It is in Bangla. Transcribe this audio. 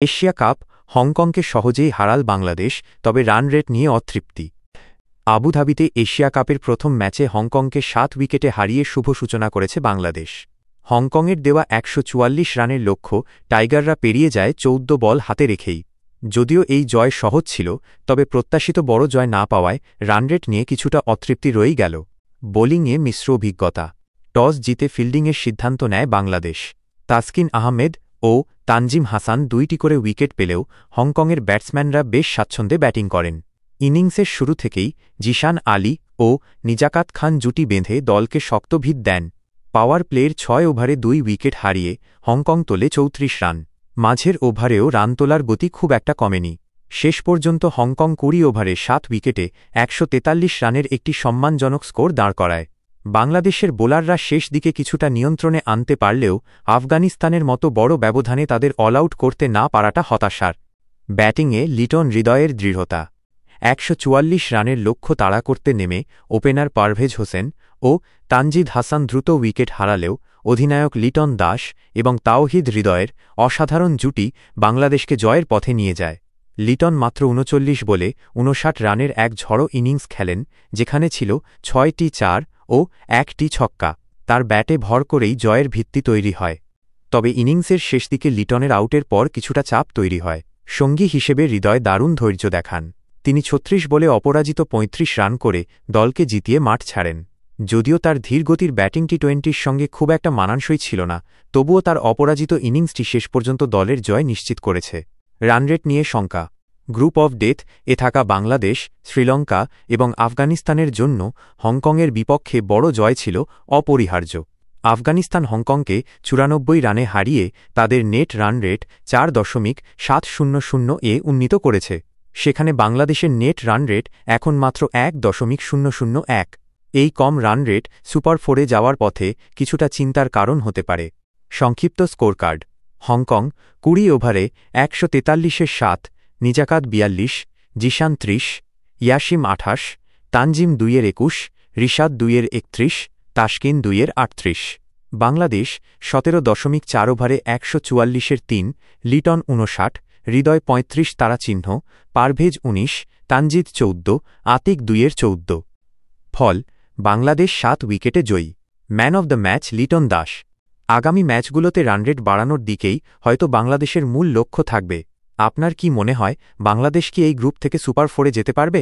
এশিয়া কাপ হংকংকে সহজেই হারাল বাংলাদেশ, তবে রান রেট নিয়ে অতৃপ্তি। আবুধাবিতে এশিয়া কাপের প্রথম ম্যাচে হংকংকে ৭ উইকেটে হারিয়ে শুভ সূচনা করেছে বাংলাদেশ। হংকংয়ের দেওয়া ১৪৪ রানের লক্ষ্য টাইগাররা পেরিয়ে যায় ১৪ বল হাতে রেখেই। যদিও এই জয় সহজ ছিল, তবে প্রত্যাশিত বড় জয় না পাওয়ায় রানরেট নিয়ে কিছুটা অতৃপ্তি রয়েই গেল। বোলিংয়ে মিশ্র অভিজ্ঞতা। টস জিতে ফিল্ডিংয়ের সিদ্ধান্ত নেয় বাংলাদেশ। তাসকিন আহমেদ ও তানজিম হাসান ২টি করে উইকেট পেলেও হংকংয়ের ব্যাটসম্যানরা বেশ স্বাচ্ছন্দ্যে ব্যাটিং করেন। ইনিংসের শুরু থেকেই জিশান আলী ও নিজাকাত খান জুটি বেঁধে দলকে শক্ত ভিত দেন। পাওয়ার প্লের ৬ ওভারে ২ উইকেট হারিয়ে হংকং তোলে ৩৪ রান। মাঝের ওভারেও রান তোলার গতি খুব একটা কমেনি। শেষ পর্যন্ত হংকং ২০ ওভারে ৭ উইকেটে ১৪৩ রানের একটি সম্মানজনক স্কোর দাঁড় করায়। বাংলাদেশের বোলাররা শেষ দিকে কিছুটা নিয়ন্ত্রণে আনতে পারলেও আফগানিস্তানের মতো বড় ব্যবধানে তাদের অল আউট করতে না পারাটা হতাশার। ব্যাটিংয়ে লিটন হৃদয়ের দৃঢ়তা। ১৪৪ রানের লক্ষ্য তাড়া করতে নেমে ওপেনার পারভেজ হোসেন ও তানজিদ হাসান দ্রুত উইকেট হারালেও অধিনায়ক লিটন দাস এবং তাওহিদ হৃদয়ের অসাধারণ জুটি বাংলাদেশকে জয়ের পথে নিয়ে যায়। লিটন মাত্র ৩৯ বলে ৫৯ রানের এক ঝড়ো ইনিংস খেলেন, যেখানে ছিল ৬টি ৪ ও ১টি ছক্কা। তার ব্যাটে ভর করেই জয়ের ভিত্তি তৈরি হয়। তবে ইনিংসের শেষ দিকে লিটনের আউটের পর কিছুটা চাপ তৈরি হয়। সঙ্গী হিসেবে হৃদয় দারুণ ধৈর্য দেখান। তিনি ৩৬ বলে অপরাজিত ৩৫ রান করে দলকে জিতিয়ে মাঠ ছাড়েন। যদিও তার ধীরগতির ব্যাটিং টি-২০র সঙ্গে খুব একটা মানানসই ছিল না, তবুও তার অপরাজিত ইনিংসটি শেষ পর্যন্ত দলের জয় নিশ্চিত করেছে। রানরেট নিয়ে শঙ্কা। গ্রুপ অফ ডেথ এ থাকা বাংলাদেশ, শ্রীলঙ্কা এবং আফগানিস্তানের জন্য হংকংয়ের বিপক্ষে বড় জয় ছিল অপরিহার্য। আফগানিস্তান হংকংকে ৯৪ রানে হারিয়ে তাদের নেট রান রেট ৪.৭০০ উন্নীত করেছে। সেখানে বাংলাদেশের নেট রান রেট এখন মাত্র ১.০০১। এই কম রান রেট সুপার ৪-এ যাওয়ার পথে কিছুটা চিন্তার কারণ হতে পারে। সংক্ষিপ্ত স্কোরকার্ড। হংকং ২০ ওভারে ১৪৩-এর ৭, নিজাকাত ৪২, জিশান ৩০, ইয়াসিম ২৮, তানজিম ২-এর ২১, রিশাদ ২-এর ৩১, তাসকিন ২-এর ৩৮। বাংলাদেশ ১৭.৪ ওভারে ১৪৪-এর ৩, লিটন ৫৯, হৃদয় ৩৫ তারাচিহ্ন, পারভেজ ১৯, তানজিদ ১৪, আতিক ২-এর ১৪। ফল: বাংলাদেশ ৭ উইকেটে জয়ী। Man of the match Liton Das. আগামী ম্যাচগুলোতে রানরেট বাড়ানোর দিকেই হয়তো বাংলাদেশের মূল লক্ষ্য থাকবে। আপনার কি মনে হয়, বাংলাদেশ কি এই গ্রুপ থেকে সুপার ৪-এ যেতে পারবে?